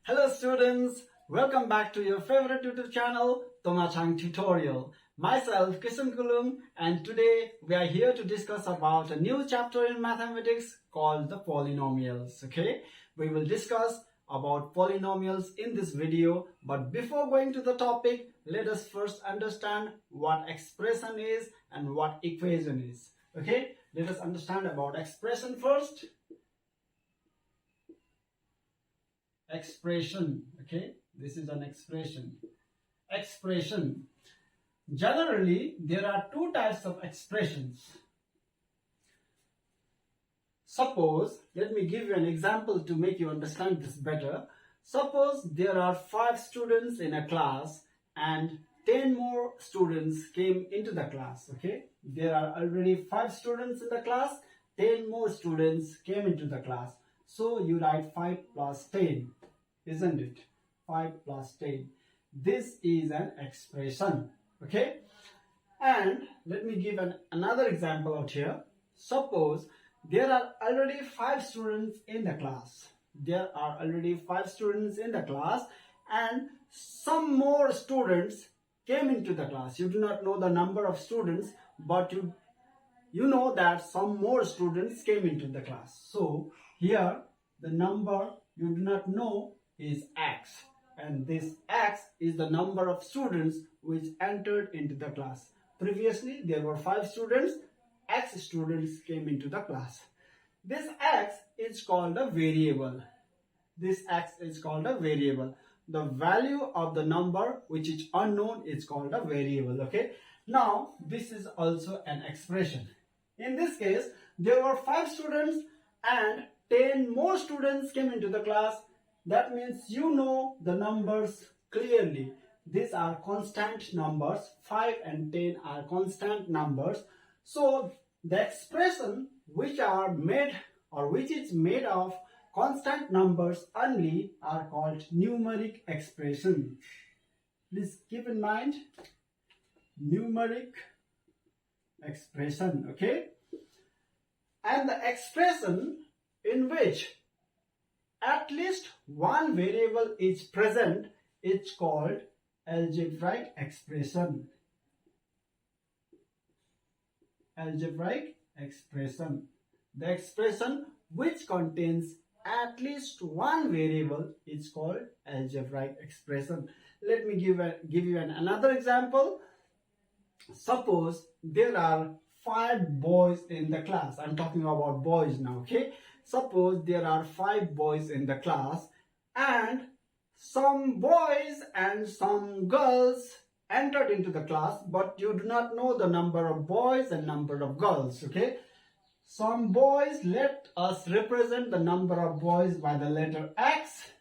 Hello students, welcome back to your favorite YouTube channel, Tomachang Tutorial. Myself, Kishan Kulum, and today we are here to discuss about a new chapter in mathematics called the polynomials. Okay, we will discuss about polynomials in this video, but before going to the topic, let us first understand what expression is and what equation is. Okay, let us understand about expression first. Expression, okay, this is an expression. Generally there are two types of expressions. Suppose, let me give you an example to make you understand this better. Suppose there are 5 students in a class and 10 more students came into the class. Okay, there are already 5 students in the class, 10 more students came into the class. So you write 5 plus 10, isn't it? 5 plus 10. This is an expression. Okay, and let me give another example out here. Suppose there are already 5 students in the class. There are already 5 students in the class and some more students came into the class. You do not know the number of students, but you know that some more students came into the class. So here the number you do not know is x, and this x is the number of students which entered into the class. Previously there were 5 students, x students came into the class. This x is called a variable. This x is called a variable. The value of the number which is unknown is called a variable. Okay, now this is also an expression. In this case there were 5 students and 10 more students came into the class. That means you know the numbers clearly. These are constant numbers. 5 and 10 are constant numbers. So the expression which are made or which is made of constant numbers only are called numeric expression. Please keep in mind, numeric expression. Okay, and the expression in which at least one variable is present is called algebraic expression. Algebraic expression. The expression which contains at least one variable is called algebraic expression. Let me give you another example. Suppose there are 5 boys in the class. I'm talking about boys now. Okay, suppose there are 5 boys in the class and some boys and some girls entered into the class, but you do not know the number of boys and number of girls. Okay, some boys, let us represent the number of boys by the letter X,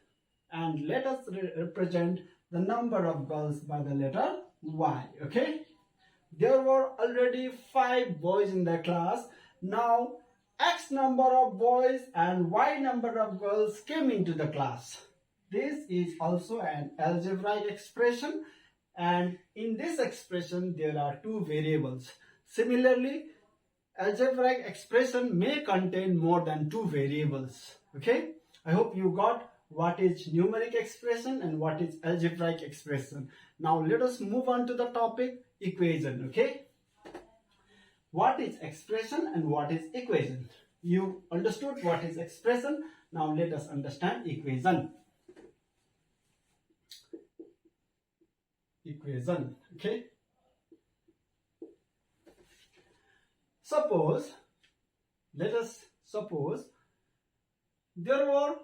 and let us represent the number of girls by the letter Y. Okay, there were already 5 boys in the class. Now X number of boys and Y number of girls came into the class. This is also an algebraic expression, and in this expression there are 2 variables. Similarly, algebraic expression may contain more than 2 variables. Okay, I hope you got what is numeric expression and what is algebraic expression. Now let us move on to the topic equation. Okay, what is expression and what is equation? You understood what is expression. Now let us understand equation. Equation. Okay, let us suppose there were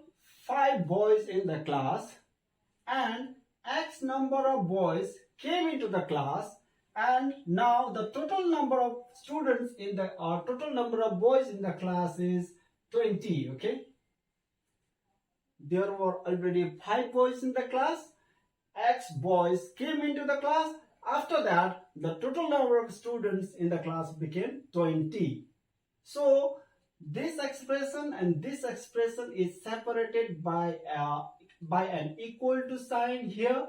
5 boys in the class and X number of boys came into the class, and now the total number of students in the total number of boys in the class is 20. Okay, there were already 5 boys in the class. X boys came into the class. After that, the total number of students in the class became 20. So this expression and this expression is separated by an equal to sign here.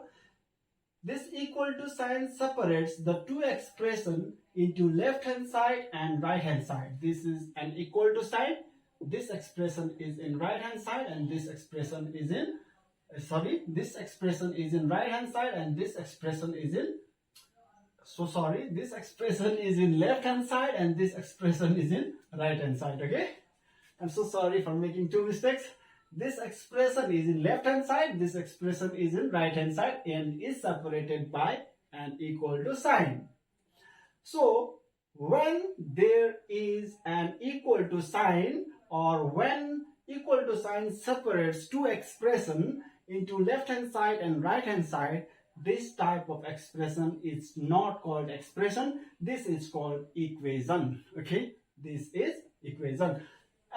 This equal to sign separates the 2 expressions into left hand side and right hand side. This is an equal to sign. This expression is in right hand side and this expression is in this expression is in right hand side and this expression is in, this expression is in left hand side and this expression is in right hand side. Okay, I'm so sorry for making two mistakes. This expression is in left hand side, this expression is in right hand side and is separated by an equal to sign. So when there is an equal to sign, or when equal to sign separates two expressions into left hand side and right hand side, this type of expression is not called expression, this is called equation. Okay, this is equation.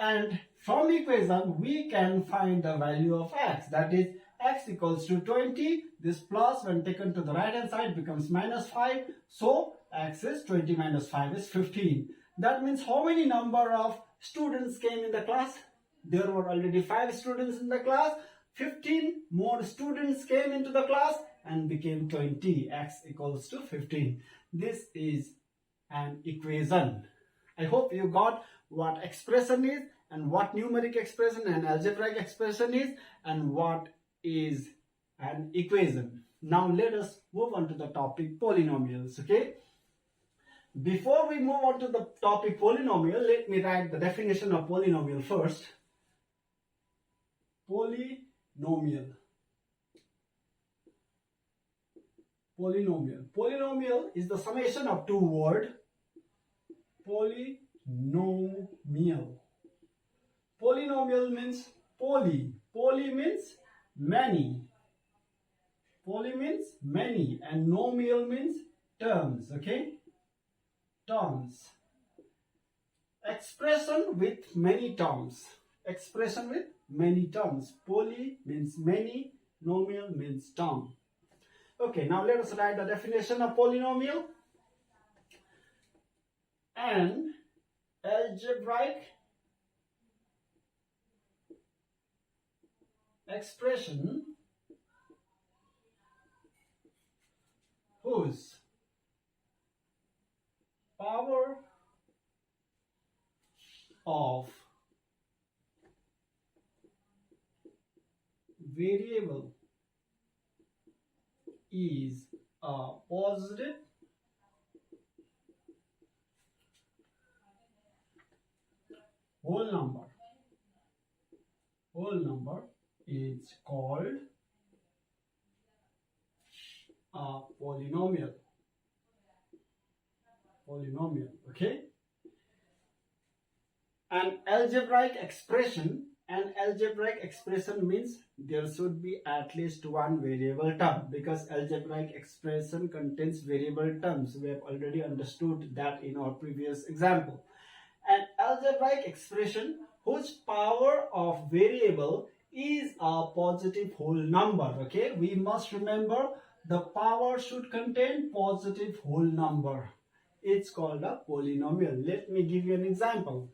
And from equation we can find the value of x, that is x equals to 20. This plus when taken to the right hand side becomes minus 5. So x is 20 minus 5 is 15. That means how many number of students came in the class? There were already 5 students in the class. 15 more students came into the class and became 20. X equals to 15. This is an equation. I hope you got what expression is and what numeric expression and algebraic expression is and what is an equation. Now let us move on to the topic polynomials. Okay. Before we move on to the topic polynomial, let me write the definition of polynomial first. Polynomial. Polynomial. Polynomial is the summation of two words. Polynomial. Polynomial means poly. Poly means many. Poly means many and nomial means terms. Okay? Terms. Expression with many terms. Expression with many terms. Poly means many, nomial means term. Okay, now let us write the definition of polynomial. An algebraic expression whose power of variable is a positive whole number. Whole number is called a polynomial. Polynomial, okay? An algebraic expression means there should be at least one variable term, because algebraic expression contains variable terms. We have already understood that in our previous example. An algebraic expression whose power of variable is a positive whole number. Okay, we must remember the power should contain positive whole number. It's called a polynomial. Let me give you an example.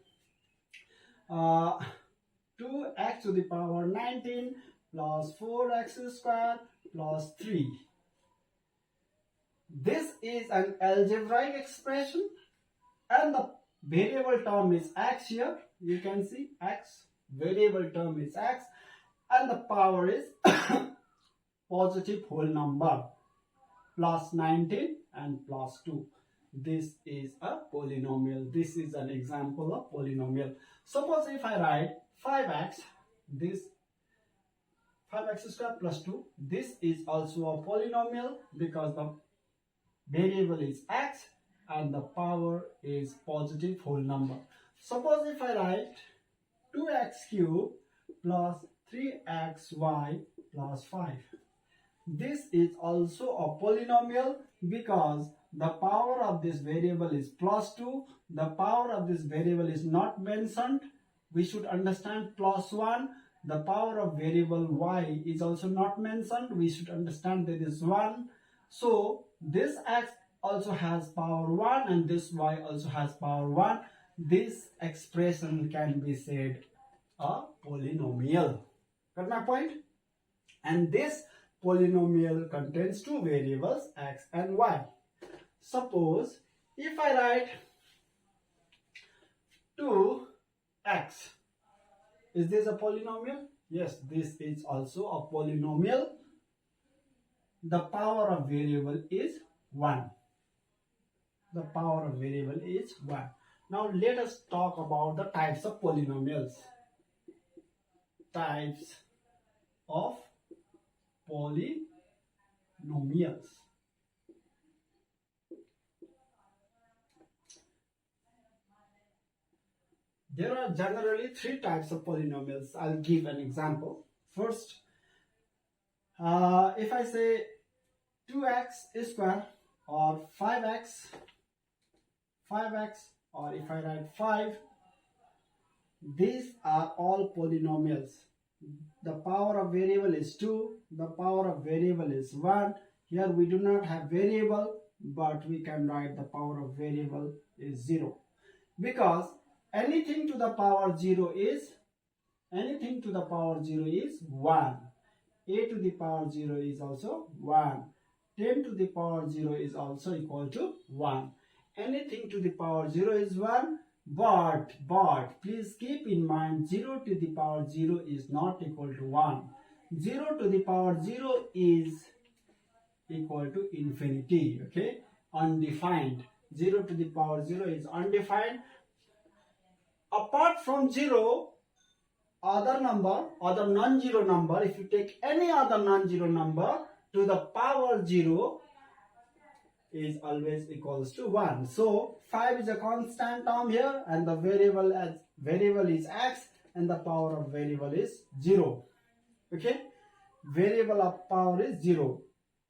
2x to the power 19 plus 4x squared plus 3. This is an algebraic expression and the variable term is x here. You can see x, variable term is x and the power is positive whole number plus 19 and plus 2. This is a polynomial. This is an example of polynomial. Suppose if I write 5x, this 5x squared plus 2, this is also a polynomial because the variable is x and the power is positive whole number. Suppose if I write 2x cubed plus 3xy plus 5. This is also a polynomial because the power of this variable is plus 2. The power of this variable is not mentioned. We should understand plus 1. The power of variable y is also not mentioned. We should understand there is 1. So this x also has power 1 and this y also has power 1. This expression can be said a polynomial. Got my point? And this polynomial contains two variables x and y. Suppose if I write 2x, is this a polynomial? Yes, this is also a polynomial. The power of variable is 1. The power of variable is 1. Now let us talk about the types of polynomials. Types of polynomials. There are generally 3 types of polynomials. I'll give an example. First, if I say 2x square or 5x, or if I write 5, these are all polynomials. The power of variable is 2, the power of variable is 1. Here we do not have variable, but we can write the power of variable is 0. Because anything to the power 0 is 1. A to the power 0 is also 1. 10 to the power 0 is also equal to 1. Anything to the power 0 is 1, but please keep in mind 0 to the power 0 is not equal to 1. 0 to the power 0 is equal to infinity, okay? Undefined. 0 to the power 0 is undefined. Apart from 0, other non-zero number, if you take any other non-zero number to the power 0 is always equals to 1. So 5 is a constant term here, and the variable is x, and the power of variable is 0. Okay, variable of power is 0.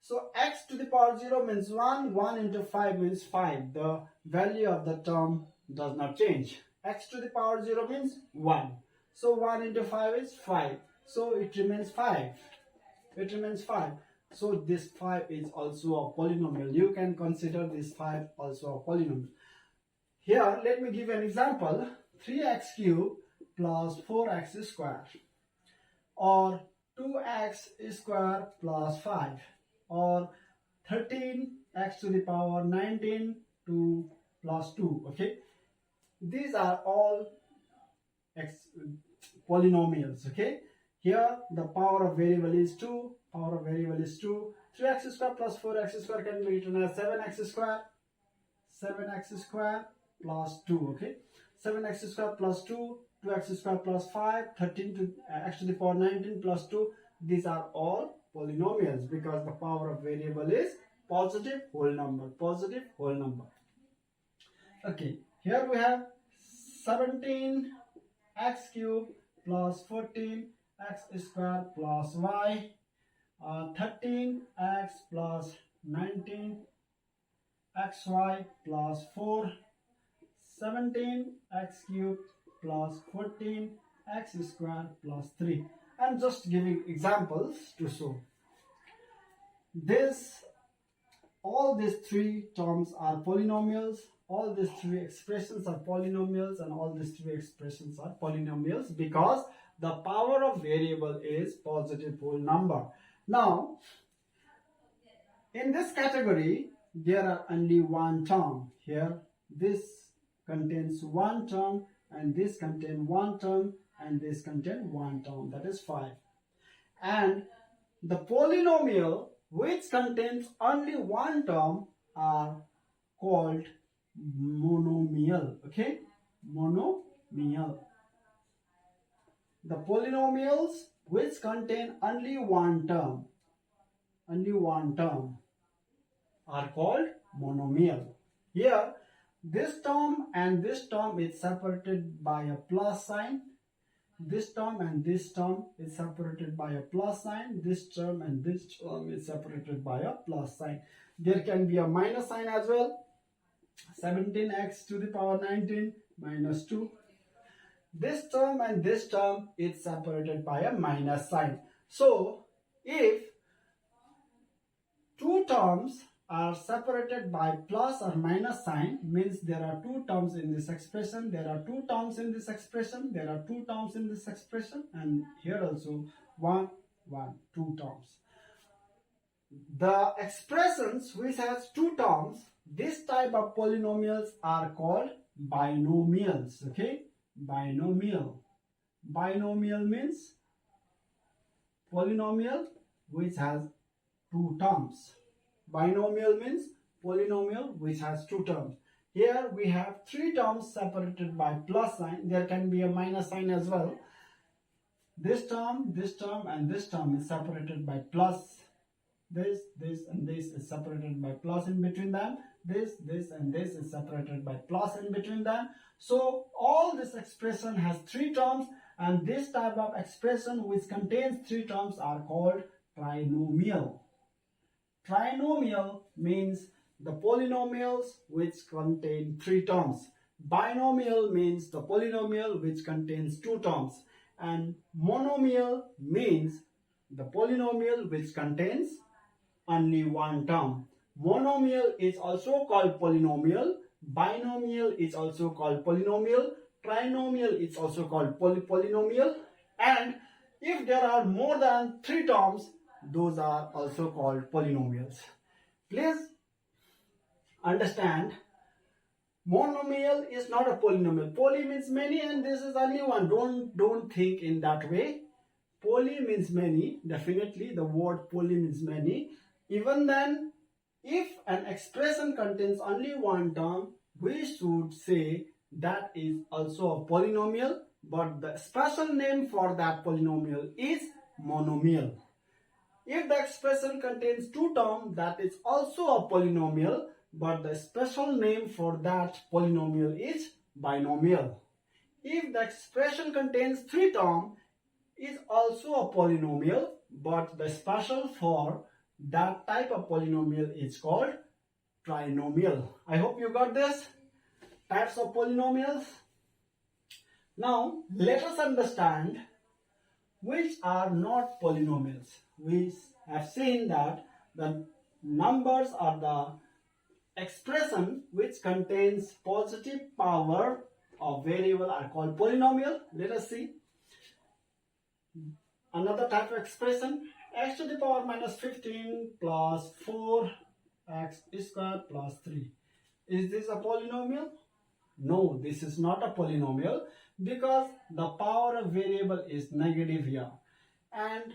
So x to the power 0 means 1. 1 into 5 means 5. The value of the term does not change. X to the power 0 means 1. So 1 into 5 is 5. So it remains 5. So this 5 is also a polynomial. You can consider this 5 also a polynomial. Here, let me give an example. 3x cubed plus 4x squared, or 2x squared plus 5, or 13x to the power 19 plus 2. Okay, these are all polynomials. Okay, here the power of variable is 2. 3x squared plus 4x squared can be written as 7x squared plus 2. Okay, 7x squared plus 2, 2x squared plus 5, 13 to x to the power 19 plus 2. These are all polynomials because the power of variable is positive whole number. Okay, here we have 17x cubed plus 14x squared plus y, 13x plus 19xy plus 4, 17x cubed plus 14x squared plus 3. I'm just giving examples to show. All these 3 terms are polynomials. All these 3 expressions are polynomials, and all these 3 expressions are polynomials because the power of variable is positive whole number. Now, in this category, there are only one term. Here, this contains one term, and this contains one term, and this contains one term, that is 5. And the polynomial which contains only one term are called monomial. Okay, monomial. The polynomials which contain only one term are called monomial. Here, this term and this term is separated by a plus sign. This term and this term is separated by a plus sign. This term and this term is separated by a plus sign. There can be a minus sign as well. 17x to the power 19 minus 2. This term and this term is separated by a minus sign. So, if 2 terms are separated by plus or minus sign, means there are 2 terms in this expression, there are 2 terms in this expression, there are 2 terms in this expression, and here also 2 terms. The expressions which has 2 terms, this type of polynomials are called binomials. Okay, binomial means polynomial which has two terms. Binomial means polynomial which has two terms. Here we have three terms separated by plus sign. There can be a minus sign as well. This term, and this term is separated by plus. This, and this is separated by plus in between them. This, and this is separated by plus in between them. So all this expression has three terms, and this type of expression which contains three terms are called trinomial. Trinomial means the polynomials which contain three terms. Binomial means the polynomial which contains two terms. And monomial means the polynomial which contains only one term. Monomial is also called polynomial. Binomial is also called polynomial. Trinomial is also called polynomial. And if there are more than three terms, those are also called polynomials. Please understand, monomial is not a polynomial. Poly means many and this is only one. Don't think in that way. Poly means many. Definitely the word poly means many. Even then, if an expression contains only one term, we should say that is also a polynomial, but the special name for that polynomial is monomial. If the expression contains two terms, that is also a polynomial, but the special name for that polynomial is binomial. If the expression contains three terms, is also a polynomial, but the special for that type of polynomial is called trinomial. I hope you got this. Types of polynomials. Now let us understand which are not polynomials. We have seen that the numbers or the expression which contains positive power of variable are called polynomial. Let us see another type of expression. X to the power minus 15 plus 4x squared plus 3. Is this a polynomial? No, this is not a polynomial because the power of variable is negative here. And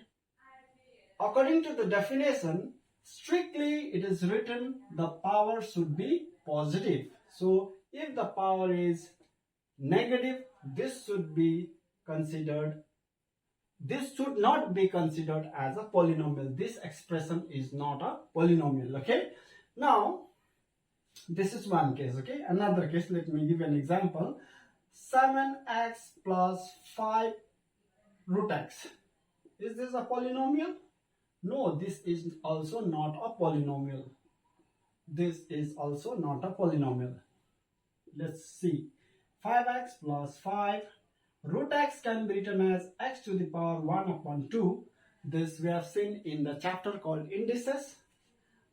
according to the definition, strictly it is written the power should be positive. So if the power is negative, this should not be considered as a polynomial. This expression is not a polynomial. Okay. Now, this is one case. Okay. Another case, let me give an example. 7x plus 5 root x. Is this a polynomial? No, this is also not a polynomial. This is also not a polynomial. Let's see. 5x plus 5. Root x can be written as x to the power 1 upon 2. This we have seen in the chapter called indices.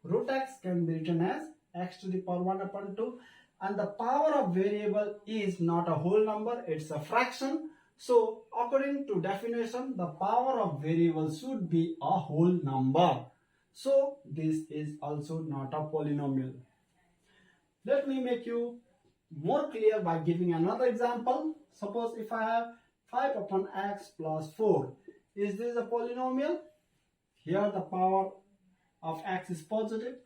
Root x can be written as x to the power 1 upon 2. And the power of variable is not a whole number, it's a fraction. So according to definition, the power of variable should be a whole number. So this is also not a polynomial. Let me make you more clear by giving another example. Suppose if I have 5 upon x plus 4. Is this a polynomial? Here the power of x is positive.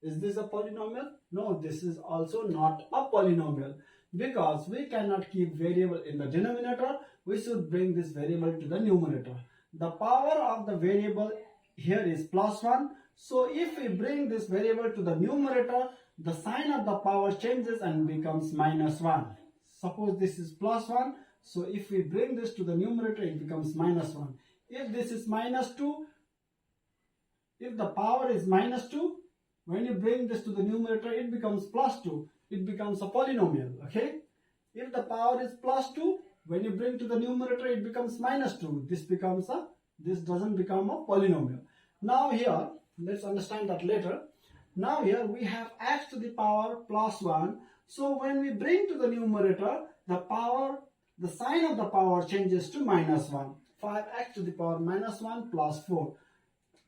Is this a polynomial? No, this is also not a polynomial because we cannot keep variable in the denominator. We should bring this variable to the numerator. The power of the variable here is plus 1. So if we bring this variable to the numerator, the sign of the power changes and becomes minus 1. Suppose this is plus 1. So if we bring this to the numerator, it becomes minus 1. If this is minus 2, if the power is minus 2, when you bring this to the numerator, it becomes plus 2. It becomes a polynomial. Okay. If the power is plus 2, when you bring to the numerator, it becomes minus 2. This doesn't become a polynomial. Now here, let's understand that later. Now here we have x to the power plus 1. So when we bring to the numerator, the sign of the power changes to minus 1. 5x to the power minus 1 plus 4.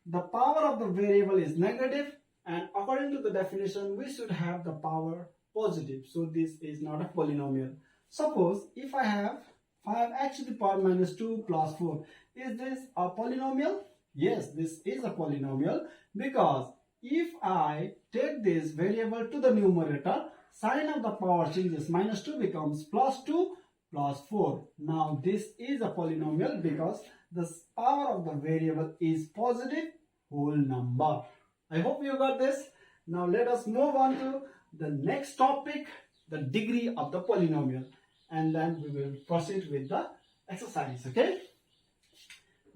The power of the variable is negative, and according to the definition, we should have the power positive. So this is not a polynomial. Suppose if I have 5x to the power minus 2 plus 4. Is this a polynomial? Yes, this is a polynomial because if I take this variable to the numerator, sign of the power changes. Minus 2 becomes plus 2 plus 4. Now this is a polynomial because the power of the variable is positive whole number. I hope you got this. Now let us move on to the next topic, the degree of the polynomial, and then we will proceed with the exercise. Okay?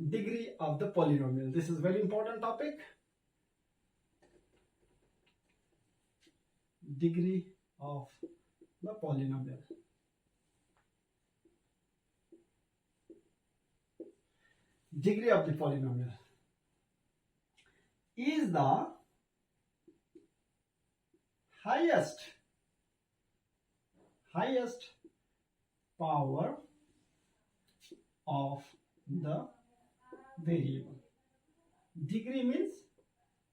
Degree of the polynomial. This is a very important topic. Degree of the polynomial. Degree of the polynomial is the highest power of the variable. Degree means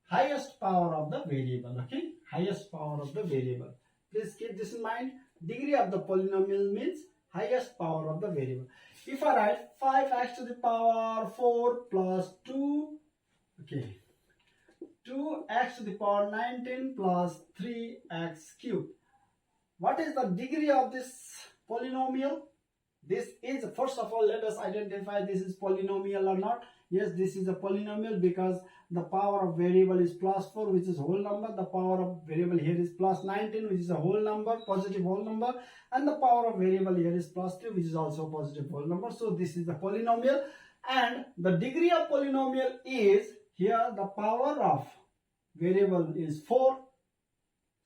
highest power of the variable. Okay, highest power of the variable. Please keep this in mind. Degree of the polynomial means highest power of the variable. If I write 5x to the power 4 plus 2, okay, 2x to the power 19 plus 3x cubed. What is the degree of this polynomial? This is, first of all, let us identify this is polynomial or not. Yes, this is a polynomial because the power of variable is plus 4, which is whole number. The power of variable here is plus 19, which is a whole number, positive whole number. And the power of variable here is plus 3, which is also a positive whole number. So this is the polynomial. And the degree of polynomial is, here the power of variable is 4.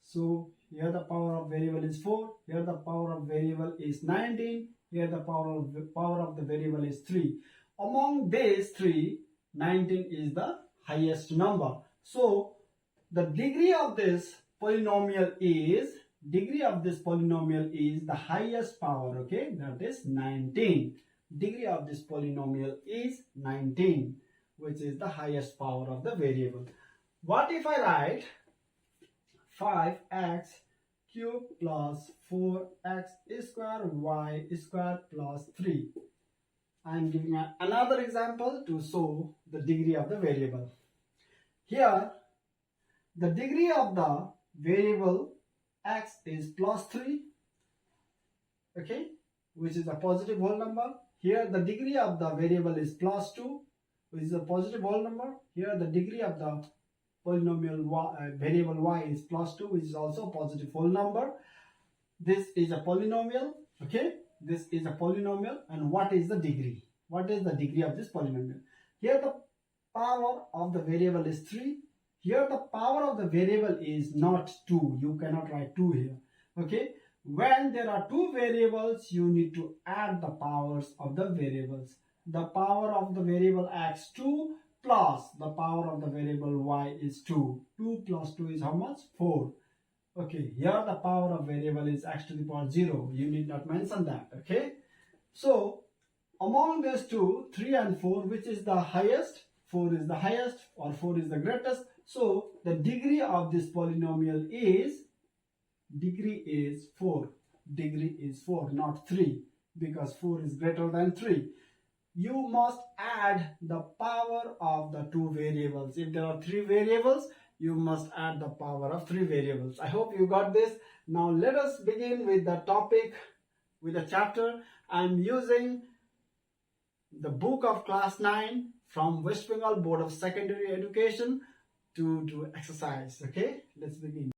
So here the power of variable is 4. Here the power of variable is 19. Here the power of the variable is 3. Among these three, 19 is the highest number. So the degree of this polynomial is the highest power. Okay, that is 19. Degree of this polynomial is 19, which is the highest power of the variable. What if I write 5x cube plus 4x square y square plus 3. I am giving another example to show the degree of the variable. Here, the degree of the variable x is plus 3, okay, which is a positive whole number. Here, the degree of the variable is plus 2, which is a positive whole number. Here, the degree of the polynomial variable y is plus 2, which is also a positive whole number. This is a polynomial. Okay, this is a polynomial. And what is the degree? What is the degree of this polynomial? Here the power of the variable is 3. Here the power of the variable is not 2. You cannot write 2 here. Okay, when there are two variables, you need to add the powers of the variables. The power of the variable x 2 plus the power of the variable y is 2. 2 plus 2 is how much? 4. Okay, here the power of variable is x to the power 0. You need not mention that. Okay, so among these two, 3 and 4, which is the highest? 4 is the highest, or 4 is the greatest. So the degree of this polynomial is, degree is 4. Degree is 4, not 3, because 4 is greater than 3. You must add the power of the two variables. If there are 3 variables, you must add the power of 3 variables. I hope you got this. Now let us begin with the topic, with the chapter. I am using the book of class 9 from West Bengal Board of Secondary Education to do exercise. Okay, let's begin.